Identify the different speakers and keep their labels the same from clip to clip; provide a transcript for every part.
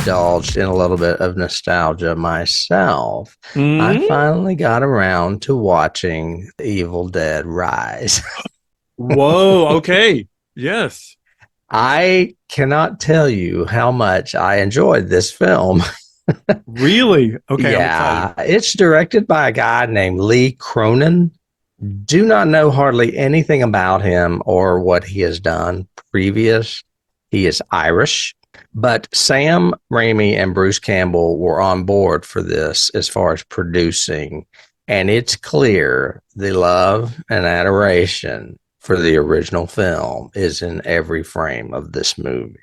Speaker 1: indulged in a little bit of nostalgia myself, I
Speaker 2: Mm?
Speaker 1: finally got around to watching Evil Dead Rise.
Speaker 2: Whoa, okay. Yes.
Speaker 1: I cannot tell you how much I enjoyed this film.
Speaker 2: Really? Okay, I'm excited.
Speaker 1: Yeah, it's directed by a guy named Lee Cronin. Do not know hardly anything about him or what he has done previous. He is Irish, but Sam Raimi and Bruce Campbell were on board for this as far as producing. And it's clear the love and adoration for the original film is in every frame of this movie.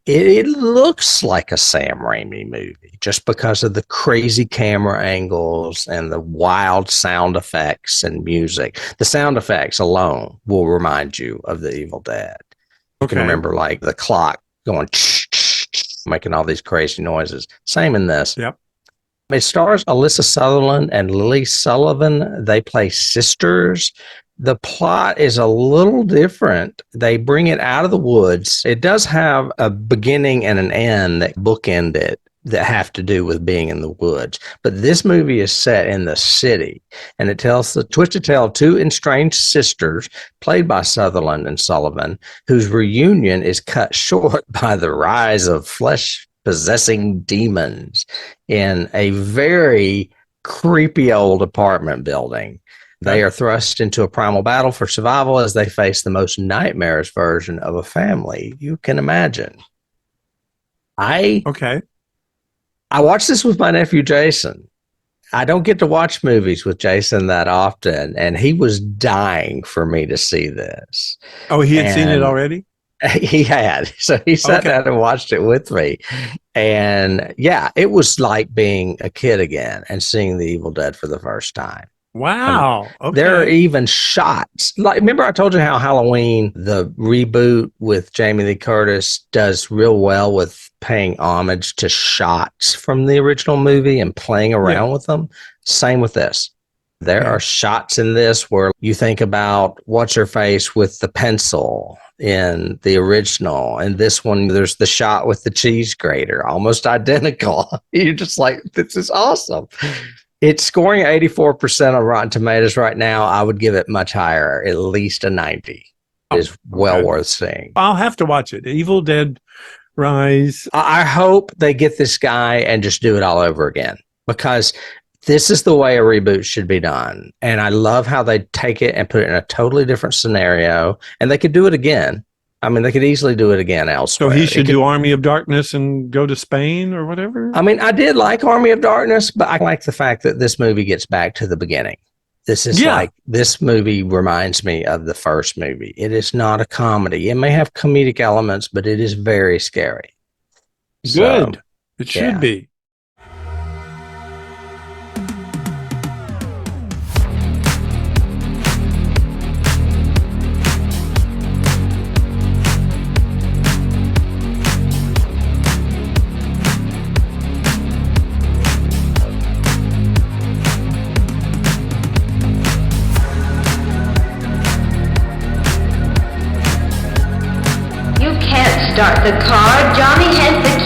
Speaker 1: It looks like a Sam Raimi movie just because of the crazy camera angles and the wild sound effects and music. The sound effects alone will remind you of the Evil Dead. You can
Speaker 2: Okay.
Speaker 1: remember like the clock going, making all these crazy noises. Same in this.
Speaker 2: Yep.
Speaker 1: It stars Alyssa Sutherland and Lily Sullivan. They play sisters. The plot is a little different. They bring it out of the woods. It does have a beginning and an end that bookend it that have to do with being in the woods. But this movie is set in the city, and it tells the twisted tale of two estranged sisters, played by Sutherland and Sullivan, whose reunion is cut short by the rise of flesh possessing demons in a very creepy old apartment building. They are thrust into a primal battle for survival as they face the most nightmarish version of a family you can imagine. I
Speaker 2: Okay.
Speaker 1: I watched this with my nephew Jason. I don't get to watch movies with Jason that often, and he was dying for me to see this.
Speaker 2: Oh, he had seen it
Speaker 1: And
Speaker 2: already?
Speaker 1: he had. So he sat
Speaker 2: Okay.
Speaker 1: down and watched it with me. And yeah, it was like being a kid again and seeing The Evil Dead for the first time. I mean,
Speaker 2: Wow.
Speaker 1: there are
Speaker 2: Okay.
Speaker 1: even shots. Like, remember I told you how Halloween, the reboot with Jamie Lee Curtis, does real well with paying homage to shots from the original movie and playing
Speaker 2: Yeah.
Speaker 1: around with them? Same with this. There
Speaker 2: Okay.
Speaker 1: are shots in this where you think about what's her face with the pencil in the original, and this one there's the shot with the cheese grater, almost identical. You're just like, this is awesome. It's scoring 84% on Rotten Tomatoes right now. I would give it much higher, at least a 90. It
Speaker 2: Oh,
Speaker 1: is well
Speaker 2: okay.
Speaker 1: worth seeing.
Speaker 2: I'll have to watch it. Evil Dead Rise.
Speaker 1: I hope they get this guy and just do it all over again, because this is the way a reboot should be done. And I love how they take it and put it in a totally different scenario. And they could do it again. I mean, they could easily do it again
Speaker 2: So
Speaker 1: elsewhere.
Speaker 2: he should do Army of Darkness and go to Spain or whatever?
Speaker 1: I mean, I did like Army of Darkness, but I like the fact that this movie gets back to the beginning. This is
Speaker 2: Yeah.
Speaker 1: like, this movie reminds me of the first movie. It is not a comedy. It may have comedic elements, but it is very scary. So,
Speaker 2: Good. It should
Speaker 1: yeah.
Speaker 2: be.
Speaker 3: You can't start the car. Johnny has the